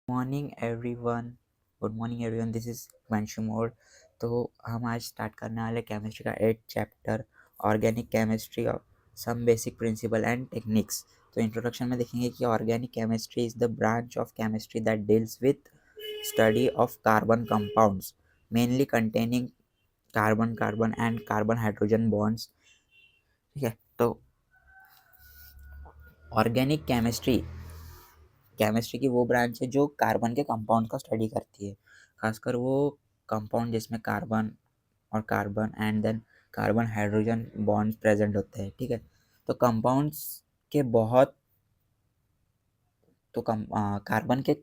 Good morning everyone, this is Vanshu Mor. तो हम आज स्टार्ट करने वाले केमिस्ट्री का 8th chapter organic chemistry of some basic principle and techniques. तो इंट्रोडक्शन में देखेंगे कि organic chemistry is the branch of chemistry that deals with study of carbon compounds mainly containing carbon carbon and carbon hydrogen bonds. ठीक है, तो organic chemistry की वो branch है जो कार्बन के कंपाउंड का स्टडी करती है, खासकर वो कंपाउंड जिसमें carbon and then carbon hydrogen bonds present होते हैं। ठीक है, तो कंपाउंड्स के बहुत तो कार्बन के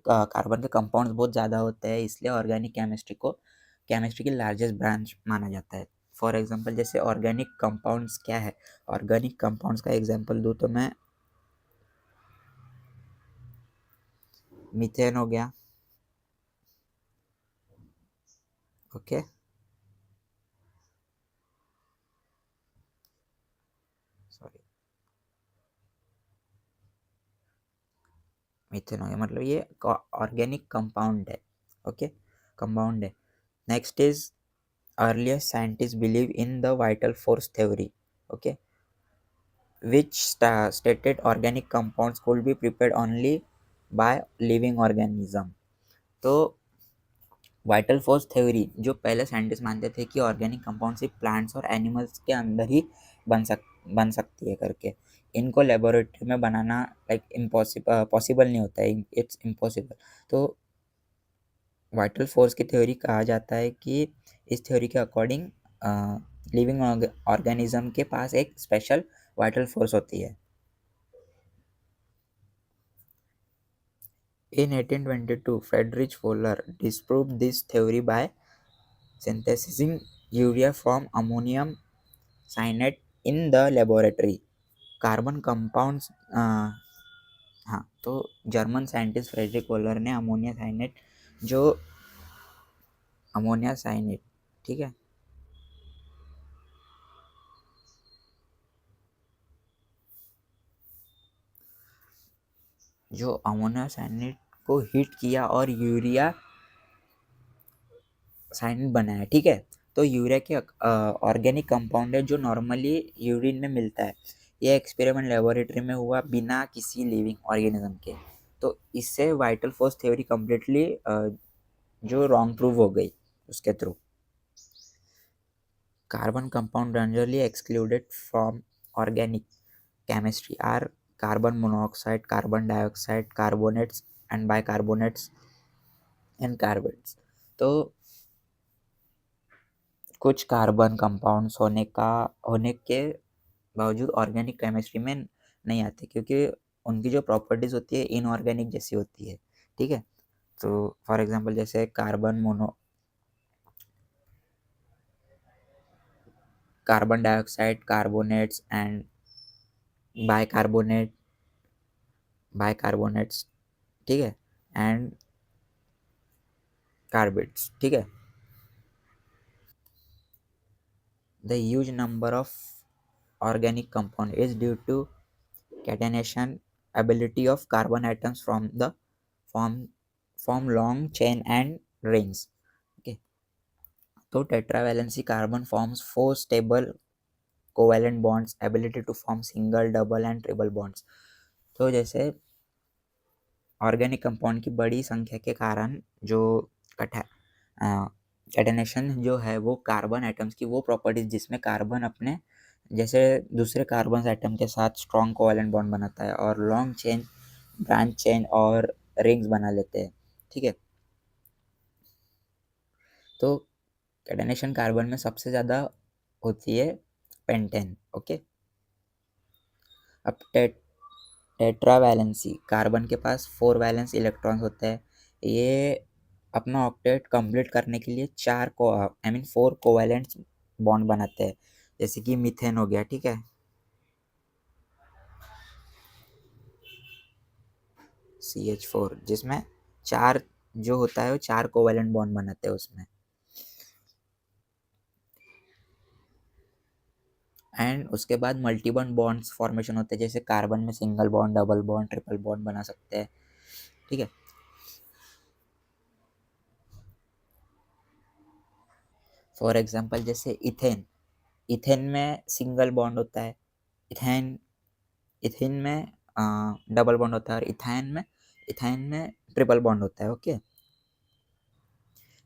कंपाउंड्स बहुत ज़्यादा होते हैं, इसलिए ऑर्गेनिक केमिस्ट्री की लार्जेस्ट ब्रांच माना जाता है। फॉर एग्जांपल, जैसे ऑर्गेनिक कंपाउंड्स क्या है, ऑर्गेनिक कंपाउंड्स का एग्जांपल दूँ तो मैं मीथेन हो गया। ओके, सॉरी, मीथेन हो गया, मतलब ये ऑर्गेनिक कंपाउंड है। ओके, कंपाउंड है। Next is earlier scientists believe in the vital force theory, okay, which stated organic compounds could be prepared only by living organism। तो वाइटल फोर्स थ्योरी, जो पहले scientist मानते थे कि ऑर्गेनिक कंपाउंड सिर्फ plants और animals के अंदर ही बन सकती है करके, इनको लेबोरेटरी में बनाना पॉसिबल नहीं होता है, इट्स इम्पॉसिबल। तो वाइटल फोर्स की थ्योरी कहा जाता है कि इस थ्योरी के अकॉर्डिंग लिविंग ऑर्गेनिज्म के पास एक स्पेशल वाइटल फोर्स होती है। In 1822, Friedrich Wöhler disproved this theory by synthesizing urea from ammonium cyanide in the laboratory। Carbon compounds, हाँ, तो जर्मन साइंटिस्ट फ्रेडरिक वोलर ने अमोनिया साइनेट, ठीक है, जो अमोनिया साइनेट को हीट किया और यूरिया साइनेट बनाया। ठीक है, तो यूरिया के ऑर्गेनिक कंपाउंड है जो नॉर्मली यूरिन में मिलता है। यह एक्सपेरिमेंट लेबोरेटरी में हुआ बिना किसी लिविंग ऑर्गेनिज्म के। तो इससे वाइटल फोर्स थ्योरी कम्प्लीटली जो रॉन्ग प्रूव हो गई उसके through. Carbon compound generally excluded from organic chemistry are carbon monoxide, carbon dioxide, carbonates and bicarbonates and carbides. तो कुछ कार्बन कंपाउंड्स होने के बावजूद ऑर्गेनिक केमिस्ट्री में नहीं आते, क्योंकि उनकी जो प्रॉपर्टीज होती है इनऑर्गेनिक जैसी होती है। ठीक है, तो फॉर एग्जांपल जैसे carbon dioxide, carbonates and bicarbonate bicarbonates, ठीक है, एंड कार्बेट्स। ठीक है, the huge number of organic compound is due to catenation ability of carbon atoms from the form form long chain and rings। okay, तो tetravalency carbon forms four stable covalent bonds, ability to form single, double and triple bonds। तो जैसे organic compound की बड़ी संख्या के कारण जो catenation जो है वो कार्बन एटम्स की वो प्रॉपर्टीज जिसमें कार्बन अपने जैसे दूसरे कार्बन एटम के साथ स्ट्रॉन्ग कोवेलेंट बॉन्ड बनाता है और लॉन्ग चेन, ब्रांच चेन और रिंग्स बना लेते हैं। ठीक है, तो कैटेनेशन कार्बन में सबसे ज़्यादा होती है पेंटेन। ओके, अब टेट्रावैलेंसी, कार्बन के पास 4 वैलेंस इलेक्ट्रॉन्स होते हैं। ये अपना ऑक्टेट कंप्लीट करने के लिए 4 कोवैलेंट बॉन्ड बनाते हैं, जैसे कि मीथेन हो गया। ठीक है, CH4, जिसमें 4 जो होता है वो 4 कोवैलेंट बॉन्ड बनाते हैं उसमें। एंड उसके बाद मल्टीपल बॉन्ड्स फॉर्मेशन होते हैं, जैसे कार्बन में single bond, double bond, triple bond बना सकते हैं। ठीक है, फॉर एग्जांपल जैसे इथेन, इथेन में सिंगल बॉन्ड होता है, इथेन इथिन में डबल बॉन्ड होता है, और इथाइन में ट्रिपल बॉन्ड होता है। Okay,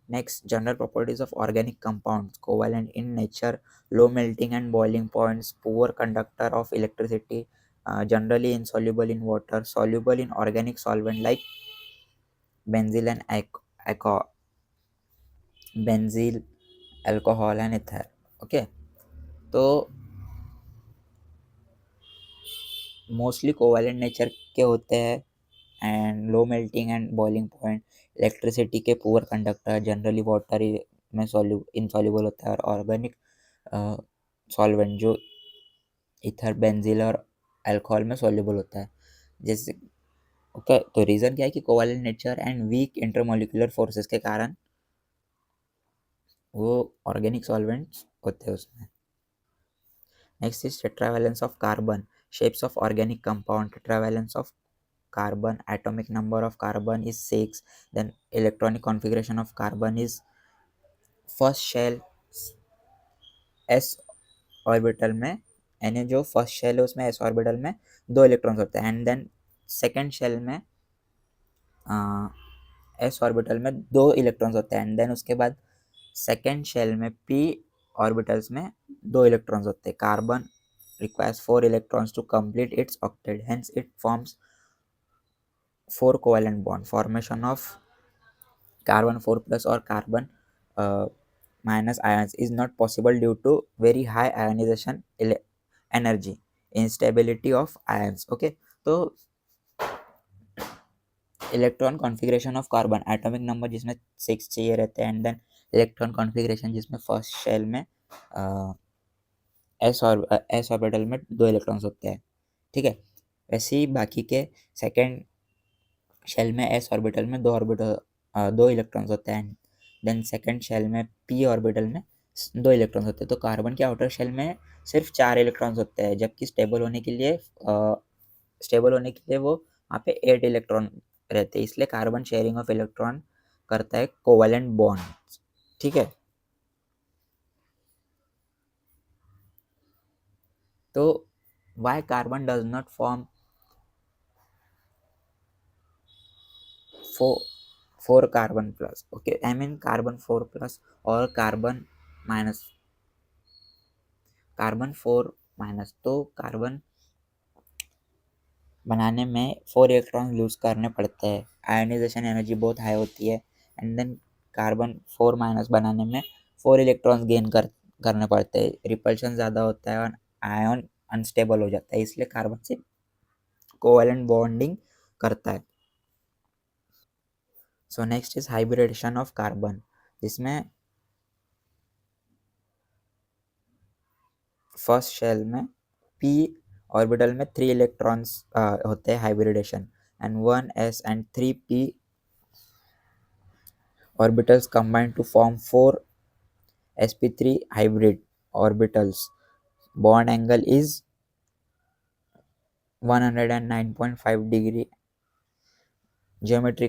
next, general properties of organic compounds, covalent in nature, low melting and boiling points, poor conductor of electricity, generally insoluble in water, soluble in organic solvent like benzene and benzene, alcohol and ether. Okay, तो mostly covalent nature के होते हैं, and low melting and boiling point, electricity के poor conductor, generally water में insoluble होता है, और organic solvent जो इथर, बेंजील और अल्कोहल में सॉल्युबल होता है। जैसे ओके, तो रीज़न क्या है कि covalent nature and weak intermolecular forces के कारण वो ऑर्गेनिक सॉल्वेंट्स होते हैं उसमें। Next is tetravalence of carbon, shapes of organic compound, tetravalence of carbon, atomic number of carbon is 6, then electronic configuration of carbon is first shell s orbital में, यानी जो first shell है उसमें s orbital में 2 electrons होते हैं, and then second shell में s orbital में 2 इलेक्ट्रॉन्स होते हैं, एंड देन उसके बाद सेकेंड शेल में p ऑर्बिटल्स में 2 इलेक्ट्रॉन्स होते हैं। Carbon requires 4 electrons to complete its octet, hence it forms 4 covalent bond. Formation of carbon 4 plus or carbon uh, minus ions is not possible due to very high ionization energy, instability of ions। okay, तो electron configuration of carbon, atomic number जिसमें 6 चाहिए रहते हैं, and then electron configuration जिसमें first shell में S orbital में 2 electrons होते हैं। ठीक है, वैसे ही बाकी के सेकेंड शेल में एस ऑर्बिटल में 2 इलेक्ट्रॉन्स होते हैं, देन सेकेंड शेल में पी ऑर्बिटल में 2 इलेक्ट्रॉन्स होते हैं। तो कार्बन के आउटर शेल में सिर्फ 4 इलेक्ट्रॉन्स होते हैं, जबकि स्टेबल होने के लिए वो वहाँ पे 8 इलेक्ट्रॉन रहते हैं, इसलिए कार्बन शेयरिंग ऑफ इलेक्ट्रॉन करता है कोवैलेंट बॉन्ड। ठीक है, तो why carbon does not form four carbon plus. Okay, I mean carbon 4 plus और कार्बन 4 माइनस, तो कार्बन बनाने में 4 इलेक्ट्रॉन लूज करने पड़ते हैं, आयोनाइजेशन एनर्जी बहुत हाई होती है, एंड देन कार्बन 4 माइनस बनाने में 4 इलेक्ट्रॉन्स गेन करने पड़ते हैं, रिपल्शन ज़्यादा होता है और आयन अनस्टेबल हो जाता है, इसलिए कार्बन से कोवैलेंट बॉन्डिंग करता है। So next is hybridization of carbon, जिसमें फर्स्ट शेल में p ऑर्बिटल में 3 इलेक्ट्रॉन्स होते हैं hybridization, and 1s and 3p orbitals combine to form 4 sp3 hybrid orbitals. Bond angle is 109.5 degree. Geometry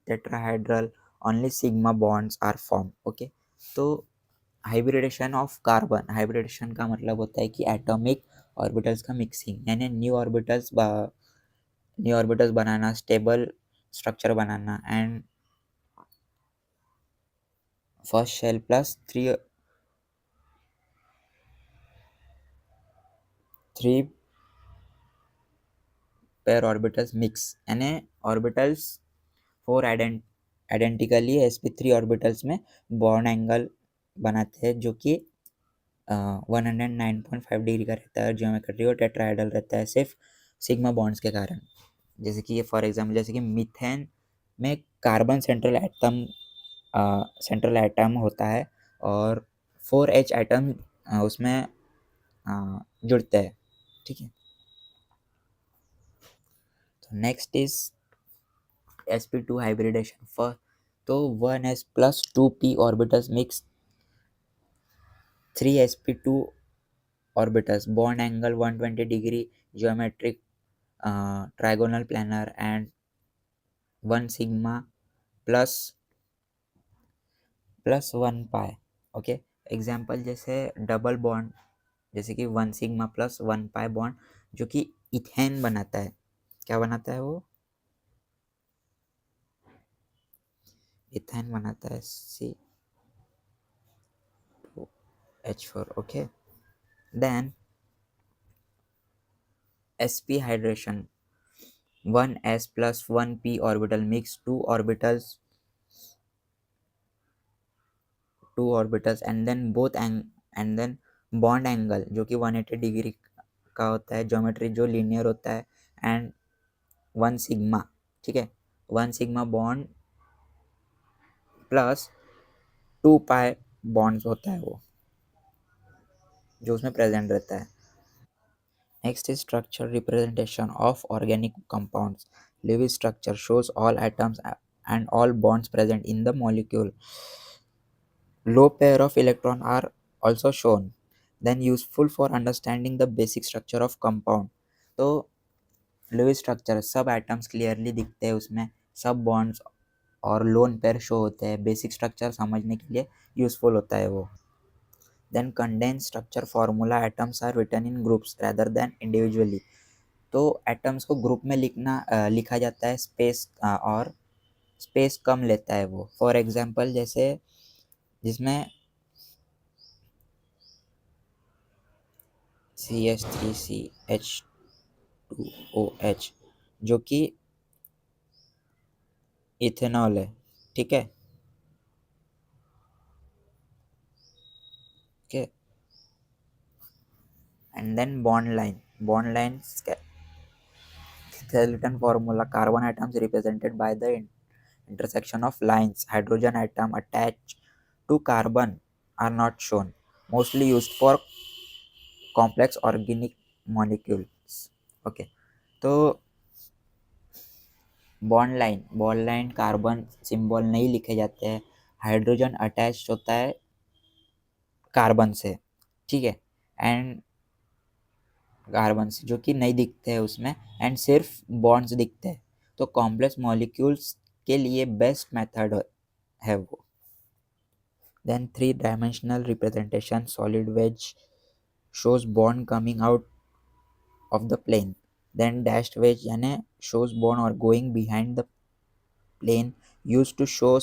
tetrahedral, only sigma bonds are formed। okay, तो hybridisation of carbon, hybridisation का मतलब होता है कि atomic orbitals का mixing, यानी new orbitals banana, stable structure banana, and first shell plus three pair orbitals mix, यानी orbitals 4 identically sp3 orbitals में बॉन्ड एंगल बनाते हैं, जो कि 109.5 डिग्री का रहता है, जियोमेट्री और टेट्राहेड्रल रहता है सिर्फ सिग्मा बॉन्ड्स के कारण। जैसे कि ये फॉर एग्जांपल, जैसे कि मीथेन में कार्बन सेंट्रल एटम होता है, और 4H एटम उसमें जुड़ते हैं। ठीक है, तो next is sp2 hybridisation for, तो 1s plus 2p orbitals mix 3 sp2 orbitals, bond angle 120 degree, geometric trigonal planner, and 1 sigma plus plus 1 pi. Okay, example जैसे डबल बॉन्ड, जैसे कि 1 सिग्मा प्लस 1 पाई बॉन्ड जो कि ethane बनाता है। क्या बनाता है वो? इथेन बनाता है, C2H4। Okay, then sp hydration, 1s plus 1p orbital mix two orbitals and then and then bond angle जो कि 180 डिग्री का होता है, ज्योमेट्री जो लीनियर होता है, एंड 1 सिग्मा। ठीक है, 1 sigma bond plus 2 pi bonds होता है वो जो उसमें प्रेजेंट रहता है। Next is structure representation of organic compounds. Lewis structure shows all atoms and all bonds present in the molecule. Low pair of electrons are also shown, then useful for understanding the basic structure of compound. तो Lewis structure, सब atoms clearly दिखते हैं उसमें, सब bonds और lone pair show होते हैं, basic structure समझने के लिए यूजफुल होता है वो। Then condense structure formula, atoms are written in groups rather than individually. तो एटम्स को ग्रुप में लिखा जाता है, स्पेस और स्पेस कम लेता है वो। फॉर एग्जांपल जैसे जिसमें CH3CH2OH जो कि इथेनॉल है। ठीक है, okay, and then bond line skeleton formula, carbon atoms represented by the intersection of lines, hydrogen atom attached to carbon are not shown, mostly used for complex organic molecules. Okay, तो bond line carbon symbol नहीं लिखे जाते हैं, hydrogen attach होता है carbon से। ठीक है, एंड कार्बन से जो कि नहीं दिखते हैं उसमें, एंड सिर्फ बॉन्ड्स दिखते हैं। तो कॉम्प्लेक्स मॉलिक्यूल्स के लिए बेस्ट मेथड है वो। Then 3 dimensional representation, solid wedge shows bond coming out of the plane, then dashed wedge यानी shows bond or going behind the plane, used to show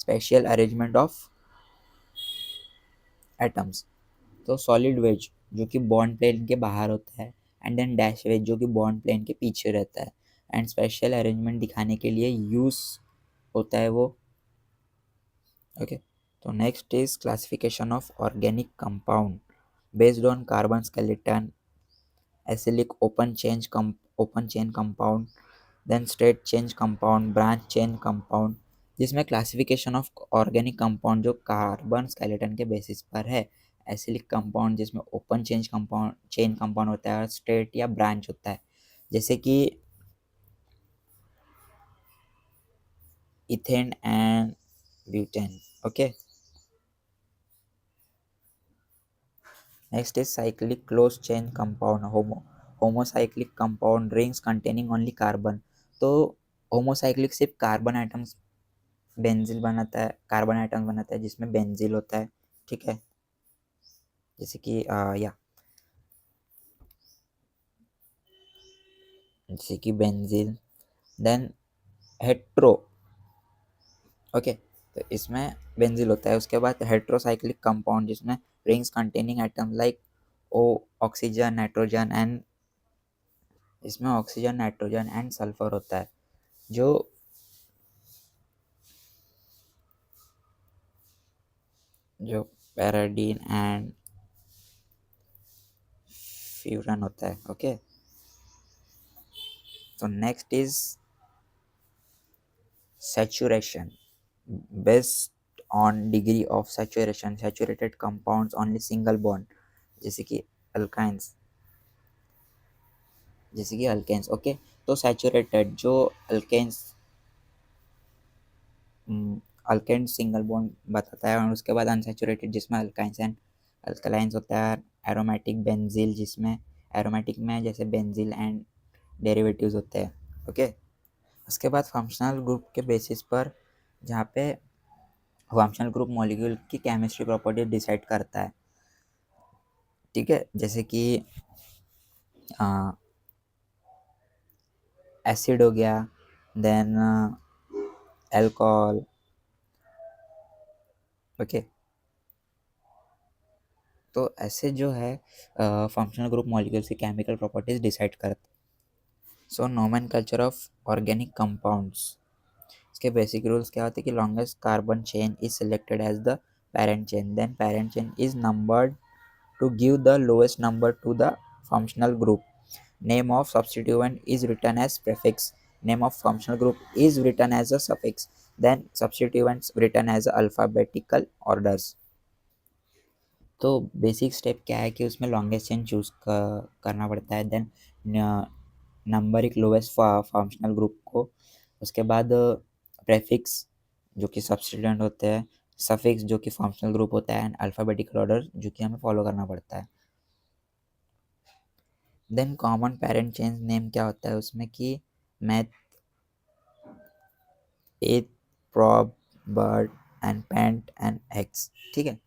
spatial arrangement of atoms। तो solid veg जो कि bond plane के बाहर होता है, and then dash veg जो कि बॉन्ड प्लेन के पीछे रहता है, एंड स्पेशल अरेंजमेंट दिखाने के लिए यूज होता है वो। ओके, तो next is classification of organic compound based on carbon skeleton, acyclic open chain compound, then straight chain compound, branch chain compound. जिसमें क्लासिफिकेशन ऑफ ऑर्गेनिक कंपाउंड जो कार्बन स्केलेटन के बेसिस पर है, एसिलिक कंपाउंड जिसमें open chain compound होता है, और straight या ब्रांच होता है, जैसे कि ethane and butane. Okay, next is cyclic close chain compound, homocyclic compound, rings containing only carbon. तो होमोसाइक्लिक सिर्फ कार्बन आइटम्स बेंजिल बनाता है, कार्बन आइटम्स बनाता है जिसमें बेंजिल होता है। ठीक है, जैसे कि जैसे कि बेंजिल, देन हेट्रो। ओके, तो इसमें बेंजिल होता है। उसके बाद हेट्रोसाइक्लिक कंपाउंड जिसमें rings containing item like oh oxygen nitrogen and, इसमें ऑक्सीजन नाइट्रोजन एंड सल्फर होता है, जो जो पैराडीन एंड फ्यूरन होता है। ओके, तो next is saturation, based on degree of saturation, saturated compounds only single bond, जैसे कि अल्काइंस, ओके। तो सैचुरेटेड जो अल्केन्स अल्केन सिंगल बॉन्ड बताता है, और उसके बाद अनसैचुरेटेड जिसमें अल्काइंस एंड अल्कलाइंस होता है, एरोमेटिक बेंजील जिसमें एरोमेटिक में जैसे बेंजील एंड डेरिवेटिव्स होते हैं। ओके, उसके बाद फंक्शनल ग्रुप के बेसिस पर, जहाँ पे फंक्शनल ग्रुप मॉलिक्यूल की केमिस्ट्री प्रॉपर्टी डिसाइड करता है, ठीक है। जैसे कि एसिड हो गया, देन अल्कोहल, ओके। तो ऐसे जो है फंक्शनल ग्रुप मॉलिक्यूल्स की केमिकल प्रॉपर्टीज डिसाइड करते हैं। So nomenclature of organic compounds, इसके बेसिक रूल्स क्या होते हैं कि longest carbon chain is selected as the parent chain, then parent chain is numbered to give the lowest number to the functional group. Name of substituent is written as prefix. Name of functional group is written as a suffix. Then substituents written as alphabetical orders. तो basic step क्या है कि उसमें longest chain choose करना पड़ता है, then number एक lowest functional group को, उसके बाद प्रेफिक्स जो कि सब्स्टिट्यूएंट होते हैं, सफिक्स जो कि फंक्शनल ग्रुप होता है, एंड अल्फ़ाबेटिकल ऑर्डर जो कि हमें फॉलो करना पड़ता है। Then common parent chain name क्या होता है उसमें कि meth, eth, prop, but and pent and hex, ठीक है।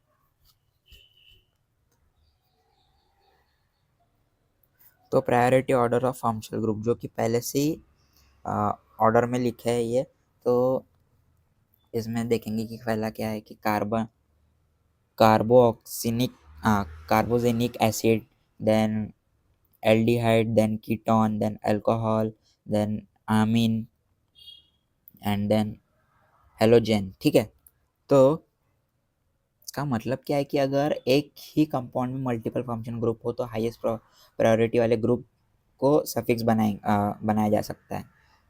तो priority order of functional group जो कि पहले से ही ऑर्डर में लिखे है ये, तो इसमें देखेंगे कि पहला क्या है कि carboxylic carbogenic acid, then aldehyde, then ketone, then alcohol, then amine and then halogen, ठीक है। तो इसका मतलब क्या है कि अगर एक ही कंपाउंड में मल्टीपल फंक्शन ग्रुप हो तो हाईएस्ट प्रायोरिटी वाले ग्रुप को सफिक्स बनाया जा सकता है,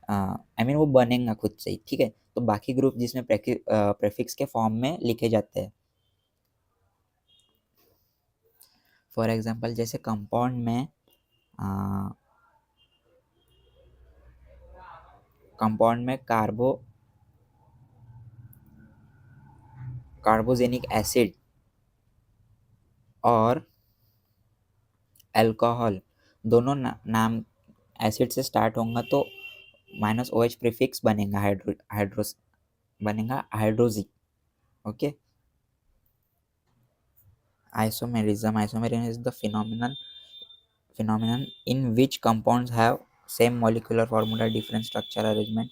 आई मीन वो बनेगा खुद से ही, ठीक है। तो बाकी ग्रुप जिसमें प्रेफिक्स के फॉर्म में लिखे जाते हैं। फॉर एग्जांपल जैसे कंपाउंड में कार्बोजेनिक एसिड और अल्कोहल दोनों नाम एसिड से स्टार्ट होगा तो -OH प्रीफिक्स बनेगा, हाइड्रोजी, okay. Isomerism is the phenomenon in which compounds have same molecular formula, different structure arrangement,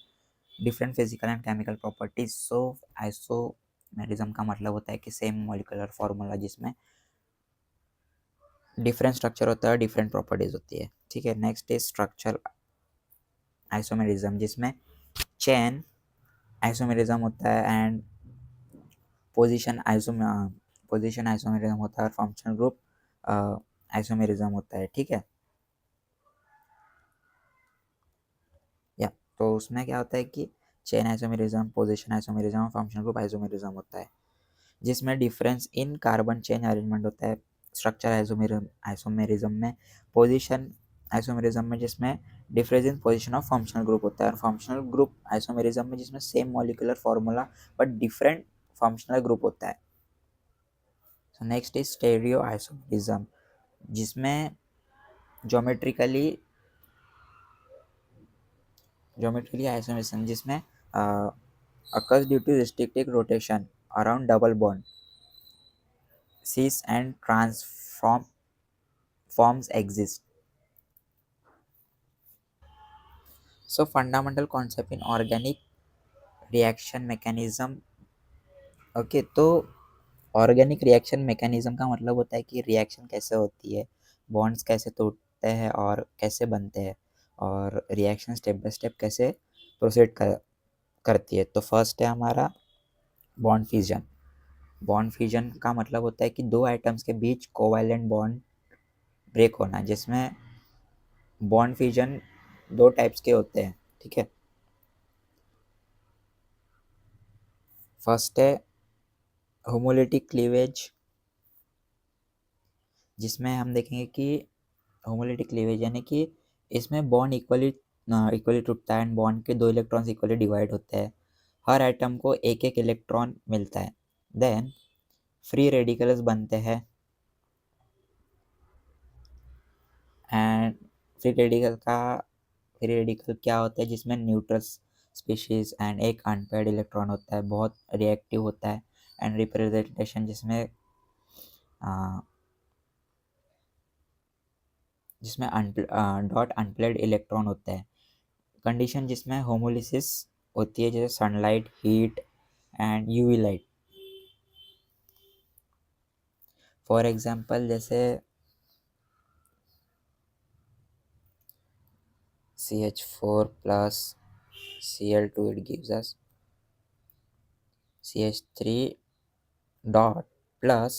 different physical and chemical properties. So isomerism का मतलब होता है कि सेम molecular formula जिसमें डिफरेंट स्ट्रक्चर होता है, डिफरेंट प्रॉपर्टीज होती है, ठीक है। नेक्स्ट इज स्ट्रक्चर आइसोमेरिज्म जिसमें चेन आइसोमेरिज्म होता है एंड पोजीशन आइसोमेरिज्म होता है और फंक्शनल ग्रुप आइसोमेरिज्म होता है, ठीक है। या तो उसमें क्या होता है कि चेन आइसोमेरिज्म, पोजीशन आइसोमेरिज्म और फंक्शनल ग्रुप आइसोमेरिज्म होता है, जिसमें difference in carbon chain arrangement होता है। स्ट्रक्चर आइसोमेरिज्म में, पोजीशन आइसोमेरिज्म में जिसमें difference in position of functional group होता है, और फंक्शनल ग्रुप आइसोमेरिज्म में जिसमें same molecular formula but different functional group होता है। So next is stereo isomerism जिसमें ज्योमेट्रिकली आइसोमेरिज्म जिसमें occurs due to restricted rotation around double bond cis and trans forms exist. So fundamental concept in organic reaction mechanism, okay. तो organic reaction mechanism का मतलब होता है कि reaction कैसे होती है, बॉन्ड्स कैसे टूटते हैं और कैसे बनते हैं, और रिएक्शन स्टेप बाय स्टेप कैसे प्रोसीड करती है। तो फर्स्ट है हमारा बॉन्ड फ्यूजन। बॉन्ड फ्यूजन का मतलब होता है कि दो आइटम्स के बीच कोवैलेंट बॉन्ड ब्रेक होना, जिसमें बॉन्ड फ्यूजन दो टाइप्स के होते हैं, ठीक है। फर्स्ट है होमोलिटिक क्लीवेज, जिसमें हम देखेंगे कि होमोलिटिक क्लीवेज यानी कि इसमें बॉन्ड इक्वली टूटता है एंड बॉन्ड के दो इलेक्ट्रॉन्स इक्वली डिवाइड होते हैं, हर एटम को एक एक इलेक्ट्रॉन मिलता है। देन फ्री रेडिकल्स बनते हैं एंड फ्री रेडिकल क्या होता है जिसमें न्यूट्रल स्पीशीज एंड एक अनपेयर्ड इलेक्ट्रॉन होता है, बहुत रिएक्टिव होता है एंड रिप्रेजेंटेशन जिसमें डॉट अनप्लेड इलेक्ट्रॉन होता है। कंडीशन जिसमें होमोलिसिस होती है, जैसे sunlight, heat and UV light. For example जैसे CH4 plus Cl2, it gives us CH3 dot plus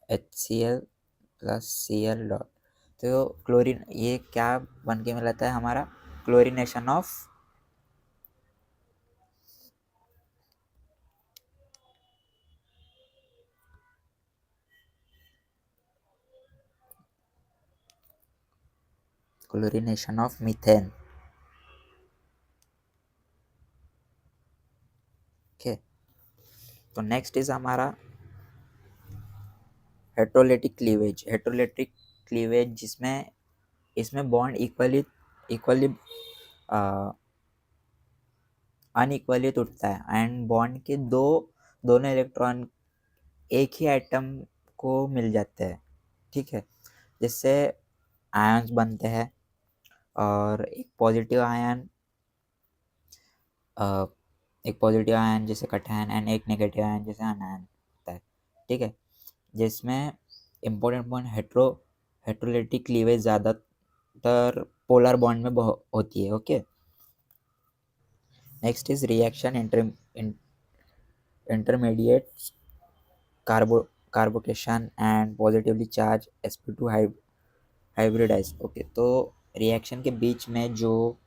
HCl plus Cl dot। तो क्लोरीन ये क्या बन के मिलाता है हमारा? Chlorination of methane. ओके, तो नेक्स्ट इज हमारा हेट्रोलिटिक क्लीवेज। हेट्रोलिटिक क्लीवेज जिसमें इसमें बॉन्ड इक्वली अनइक्वली टूटता है एंड बॉन्ड के दोनों इलेक्ट्रॉन एक ही एटम को मिल जाते हैं, ठीक है, जिससे आयन्स बनते हैं। और एक पॉजिटिव आयन जैसे कटआयन एंड एक नेगेटिव आयन जैसे अनायन होता है, ठीक है, जिसमें इम्पोर्टेंट पॉइंट हेट्रोलिटिक क्लीवेज ज़्यादातर पोलर बॉन्ड में होती है। Okay, next is reaction intermediate carbocation and positively charge sp2 hybridize. Okay, तो रिएक्शन के बीच में जो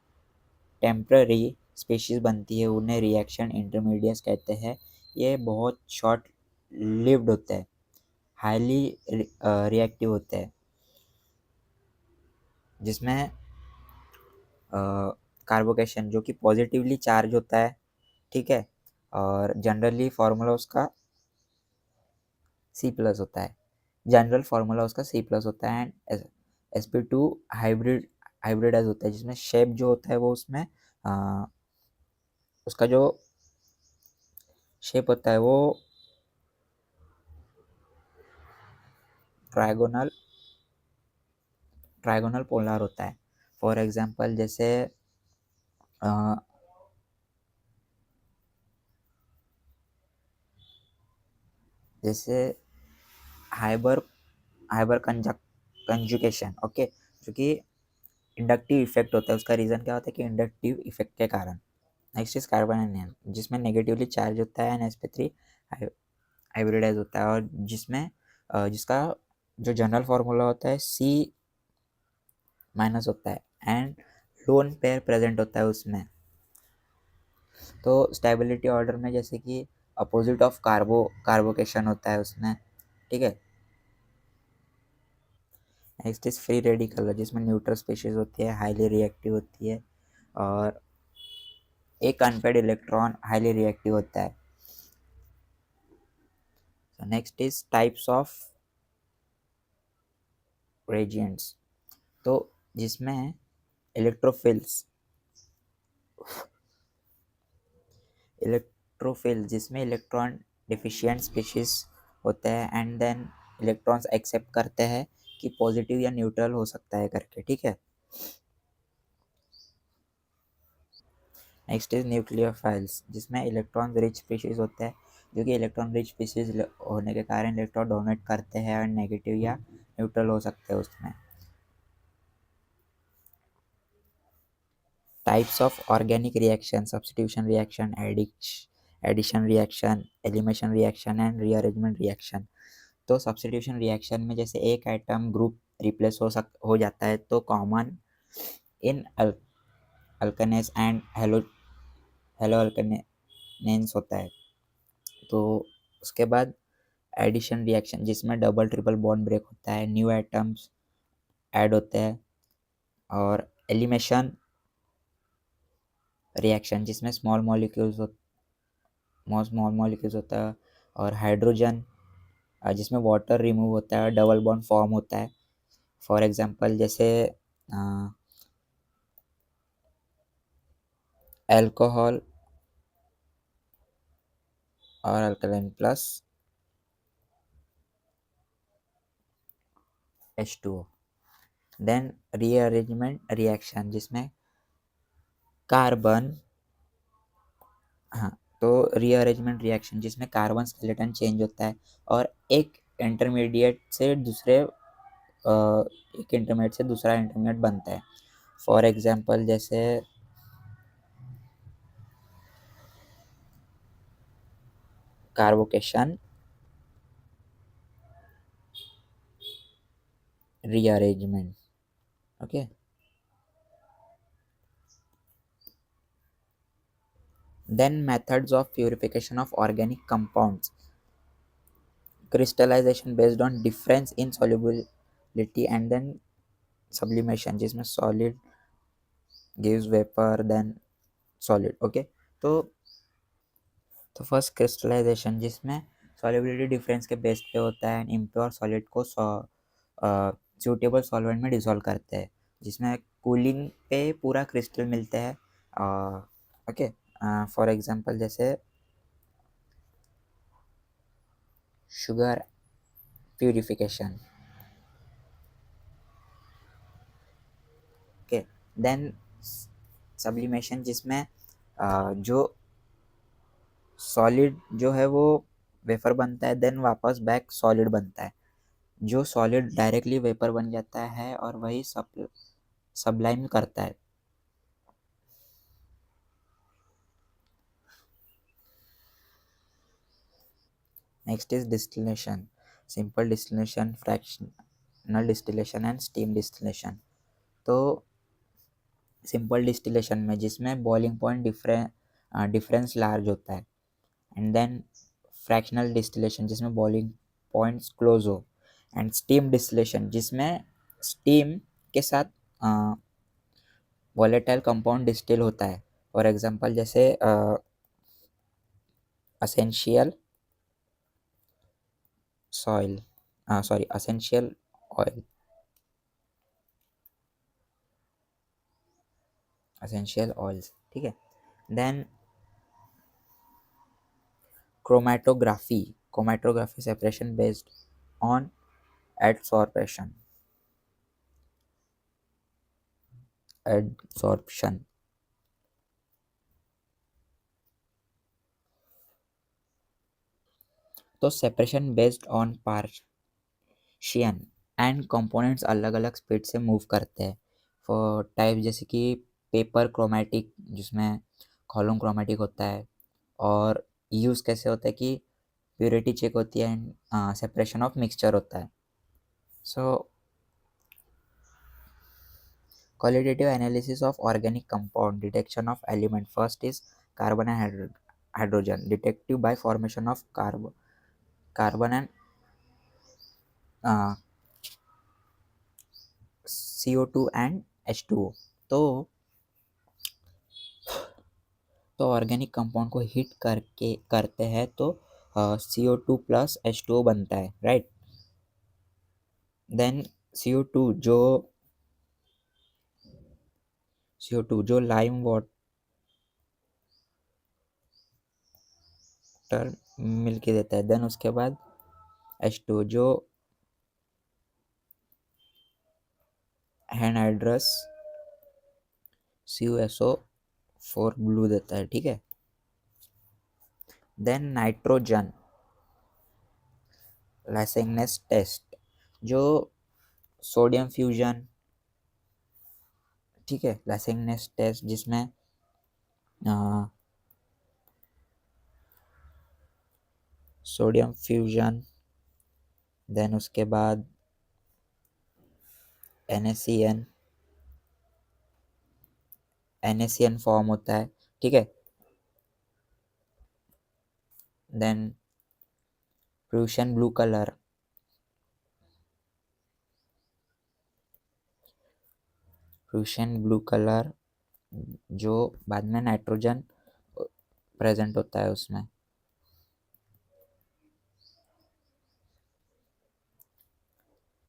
टेम्पररी स्पीशीज बनती है उन्हें रिएक्शन इंटरमीडिएट्स कहते हैं। ये बहुत शॉर्ट लिव्ड होते हैं, हाईली रिएक्टिव होते हैं, जिसमें कार्बोकेशन जो कि पॉजिटिवली चार्ज होता है, ठीक है, और जनरली फार्मूला उसका C+ होता है। जनरल फार्मूला उसका C+ होता है एंड sp2 हाइब्रिडाइज होता है, जिसमें शेप जो होता है वो उसमें उसका जो शेप होता है वो ट्रायगोनल पोलर होता है। फॉर एग्जांपल जैसे हाइबर कंजुकेशन। ओके, जो कि इंडक्टिव इफेक्ट होता है, उसका रीज़न क्या होता है कि इंडक्टिव इफेक्ट के कारण। नेक्स्ट इज कार्बन एनियन, जिसमें नेगेटिवली चार्ज होता है एंड sp3 हाइब्रिडाइज होता है, और जिसका जो जनरल फार्मूला होता है C- होता है एंड लोन पेयर प्रेजेंट होता है उसमें। तो स्टेबिलिटी ऑर्डर में जैसे कि अपोजिट ऑफ कार्बोकेशन होता है उसमें, ठीक है। नेक्स्ट इज फ्री रेडिकल, जिसमें न्यूट्रल स्पीशीज होती है, हाईली रिएक्टिव होती है, और एक अनपेड इलेक्ट्रॉन हाईली रिएक्टिव होता है। नेक्स्ट इज टाइप्स ऑफ रेजिएंट्स, तो जिसमें इलेक्ट्रोफिल्स जिसमें इलेक्ट्रॉन डिफिशिएंट स्पीशीज होते हैं एंड देन इलेक्ट्रॉन्स एक्सेप्ट करते हैं कि पॉजिटिव या न्यूट्रल हो सकता है करके, ठीक है। नेक्स्ट इज न्यूक्लियोफाइल्स, जिसमें इलेक्ट्रॉन रिच स्पीशीज होते हैं, जो कि इलेक्ट्रॉन रिच स्पीशीज होने के कारण इलेक्ट्रॉन डोनेट करते हैं और नेगेटिव या न्यूट्रल हो सकते हैं उसमें। Types of organic reaction: substitution reaction, addition reaction, elimination reaction and rearrangement reaction. तो सब्स्टिट्यूशन रिएक्शन में जैसे एक एटम ग्रुप रिप्लेस हो जाता है, तो common in alkanes and hello अल्कनेन्स होता है। तो उसके बाद एडिशन रिएक्शन, जिसमें डबल ट्रिपल बॉन्ड ब्रेक होता है, न्यू एटम्स ऐड होते हैं, और एलिमिनेशन रिएक्शन जिसमें स्मॉल मॉलिक्यूल्स होता है, और हाइड्रोजन जिसमें वाटर रिमूव होता है, डबल बॉन्ड फॉर्म होता है। फॉर एग्जांपल जैसे अल्कोहल और alkaline plus H2O। Then rearrangement reaction जिसमें कार्बन, हाँ, तो रीअरेंजमेंट रिएक्शन जिसमें कार्बन स्केलेटन चेंज होता है और एक इंटरमीडिएट से दूसरा इंटरमीडिएट बनता है। फॉर एग्जांपल जैसे carbocation rearrangement. Okay, then methods of purification of organic compounds, crystallization based on difference in solubility, and then sublimation जिसमें solid gives vapor then solid। Okay, तो फर्स्ट क्रिस्टलाइजेशन जिसमें solubility difference के base पे होता है, impure solid को suitable solvent में dissolve करते हैं, जिसमें कूलिंग पे पूरा क्रिस्टल मिलते हैं। ओके, फॉर एग्जांपल जैसे sugar purification. Okay, then sublimation जिसमें जो सॉलिड जो है वो वेफर बनता है, देन वापस बैक सॉलिड बनता है। जो सॉलिड डायरेक्टली वेपर बन जाता है और वही सबलाइम करता है। Next is distillation, simple distillation, fractional distillation and steam distillation. तो सिंपल डिस्टिलेशन में जिसमें बॉइलिंग पॉइंट डिफरेंस लार्ज होता है, एंड देन फ्रैक्शनल डिस्टिलेशन जिसमें बॉइलिंग पॉइंट्स क्लोज हो, एंड स्टीम डिस्टिलेशन जिसमें स्टीम के साथ वॉलेटाइल कंपाउंड डिस्टिल होता है। फॉर एग्जांपल जैसे essential soil, sorry essential oil, essential oils. ठीक है, then chromatography, chromatography separation based on adsorption, adsorption. तो separation based on Persian and components अलग अलग स्पीड से मूव करते हैं। फॉर टाइप जैसे कि पेपर क्रोमैटिक जिसमें कॉलम क्रोमैटिक होता है, और यूज़ कैसे होता है कि प्योरिटी चेक होती है एंड सेपरेशन ऑफ मिक्सचर होता है। सो qualitative analysis of organic compound, detection of element, first is carbon and hydrogen, detective by formation of carbon and uh, CO2 and H2O। तो ऑर्गेनिक कंपाउंड को heat करके करते हैं तो CO2 प्लस H2O बनता है, राइट। देन CO2 जो lime water मिल के देता है, देन उसके बाद H2O जो एनहाइड्रस CuSO4 ब्लू देता है। ठीक है, देन नाइट्रोजन लाइसेंगनेस टेस्ट जो सोडियम फ्यूजन, ठीक है, लाइसेंगनेस टेस्ट जिसमें सोडियम फ्यूजन, देन उसके बाद NaCN फॉर्म होता है। ठीक है, देन प्रूशियन ब्लू कलर, जो बाद में नाइट्रोजन प्रेजेंट होता है उसमें।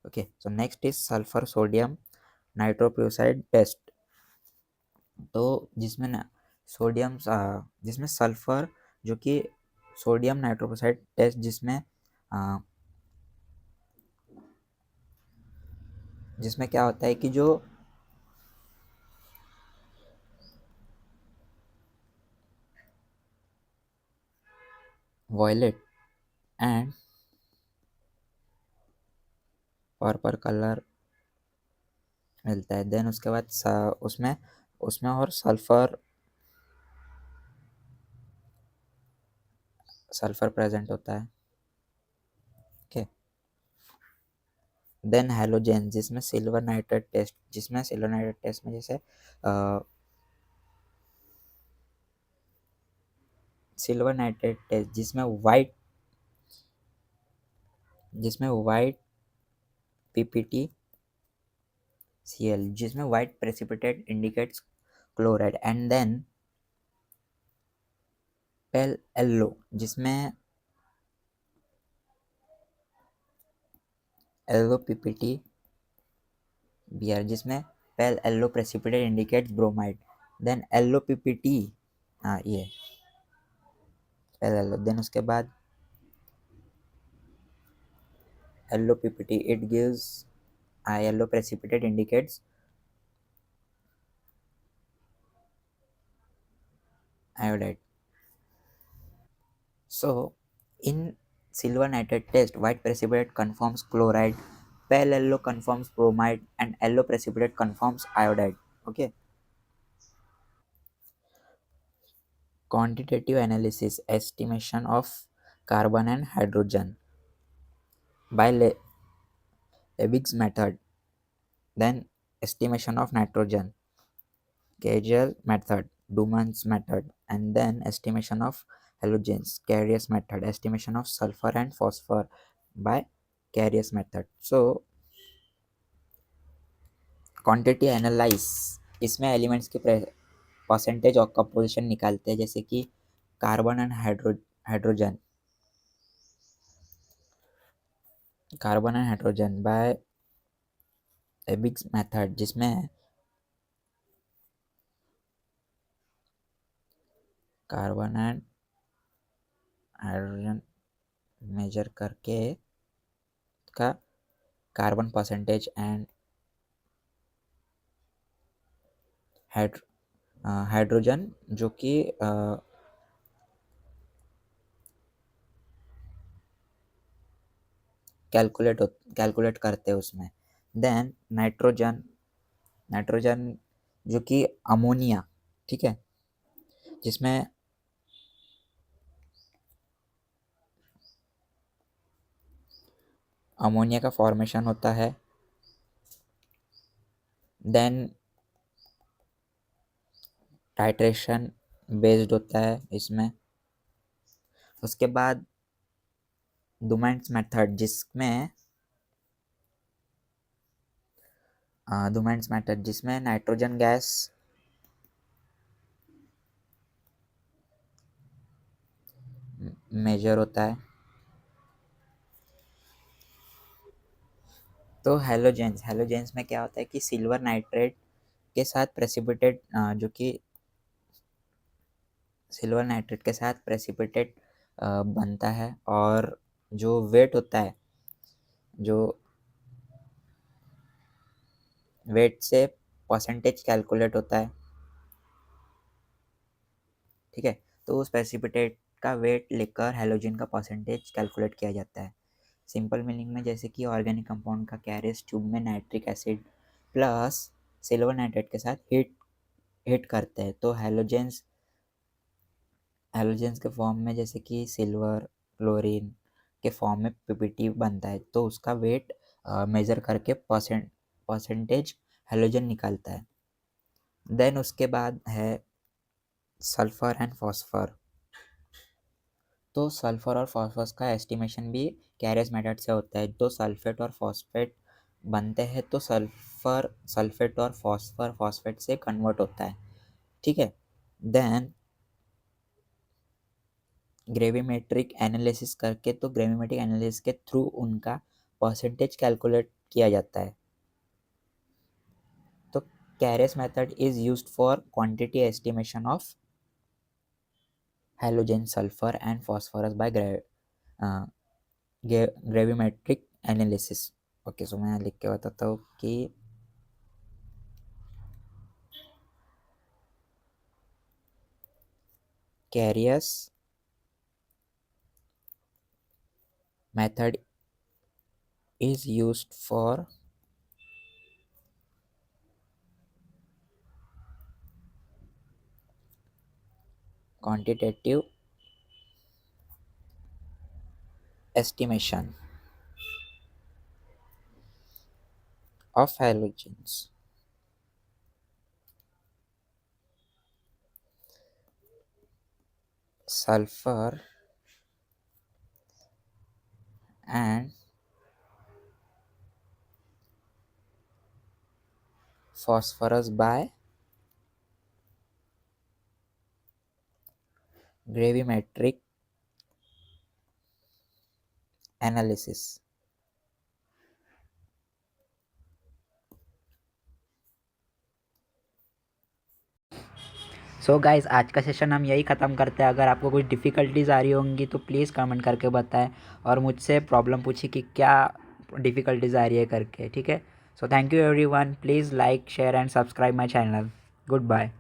Okay, so next is sulphur sodium nitroprusside test. तो जिसमें ना सोडियम जिसमें सल्फर जो कि सोडियम नाइट्रोक्साइड टेस्ट जिसमें क्या होता है कि जो वॉयलेट एंड पर्पल कलर मिलता है। देन उसके बाद उसमें उसमें और सल्फर सल्फर प्रेजेंट होता है। ओके, देन हैलोजेन जिसमें सिल्वर नाइट्रेट टेस्ट में जैसे सिल्वर नाइट्रेट टेस्ट जिसमें वाइट पीपीटी सीएल, जिसमें white precipitate indicates chloride, and then pale yellow जिसमें येलो पीपीटी बीआर, जिसमें pale yellow precipitate indicates bromide, then yellow PPT, हाँ ये pale yellow, then उसके बाद yellow PPT it gives yellow precipitate indicates iodide. So, in silver nitrate test, white precipitate confirms chloride, pale yellow confirms bromide, and yellow precipitate confirms iodide. Okay. Quantitative analysis, estimation of carbon and hydrogen by Lebig's method, then estimation of nitrogen, Gagel method, Duman's method, and then estimation of halogens, Carrier's method, estimation of sulfur and phosphor by Carrier's method. So quantity analyse, इसमें elements के percentage और composition निकालते हैं, जैसे कि carbon and hydrogen by Liebig's method, जिसमें carbon and hydrogen measure करके का कार्बन परसेंटेज एंड हाइड्रोजन जो कि कैलकुलेट करते हैं उसमें। देन नाइट्रोजन जो कि अमोनिया, ठीक है, जिसमें अमोनिया का फॉर्मेशन होता है। देन टाइट्रेशन बेस्ड होता है इसमें। उसके बाद डुमैंट्स मेथड जिसमें नाइट्रोजन गैस मेजर होता है। तो हेलोजेंस में क्या होता है कि सिल्वर नाइट्रेट के साथ प्रेसिपिटेट बनता है, और जो वेट होता है, जो वेट से परसेंटेज कैलकुलेट होता है, ठीक है। तो उस प्रेसिपिटेट का वेट लेकर हेलोजन का परसेंटेज कैलकुलेट किया जाता है। सिंपल मीनिंग में, जैसे कि ऑर्गेनिक कंपाउंड का कैरियस ट्यूब में nitric acid plus silver nitrate के साथ हिट करते हैं, तो हेलोजेंस के फॉर्म में, जैसे कि सिल्वर क्लोरीन के फॉर्म में पीपीटी बनता है, तो उसका वेट मेजर करके परसेंटेज हेलोजन निकालता है। देन उसके बाद है सल्फर एंड फॉस्फर। तो सल्फर और फॉस्फोरस का एस्टिमेशन भी कैरियस मेथड से होता है। तो सल्फेट और फॉस्फेट बनते हैं, तो सल्फर सल्फेट और फॉस्फर फॉस्फेट से कन्वर्ट होता है, ठीक है। देन ग्रेविमेट्रिक एनालिसिस करके, तो ग्रेविमेट्रिक एनालिसिस के थ्रू उनका परसेंटेज कैलकुलेट किया जाता है। तो Carius method is used for quantity estimation of halogen, sulfur and phosphorus by gravimetric analysis. Okay, so मैं लिख के बताता हूँ कि Carius method is used for quantitative estimation of halogens, sulfur and phosphorus by gravimetric analysis. So guys, आज का session हम यही ख़त्म करते हैं। अगर आपको कुछ डिफ़िकल्टीज़ आ रही होंगी तो प्लीज़ कमेंट करके बताएं और मुझसे प्रॉब्लम पूछिए कि क्या डिफ़िकल्टीज़ आ रही है करके, ठीक है। So thank you everyone, please like share and subscribe my channel. Good bye.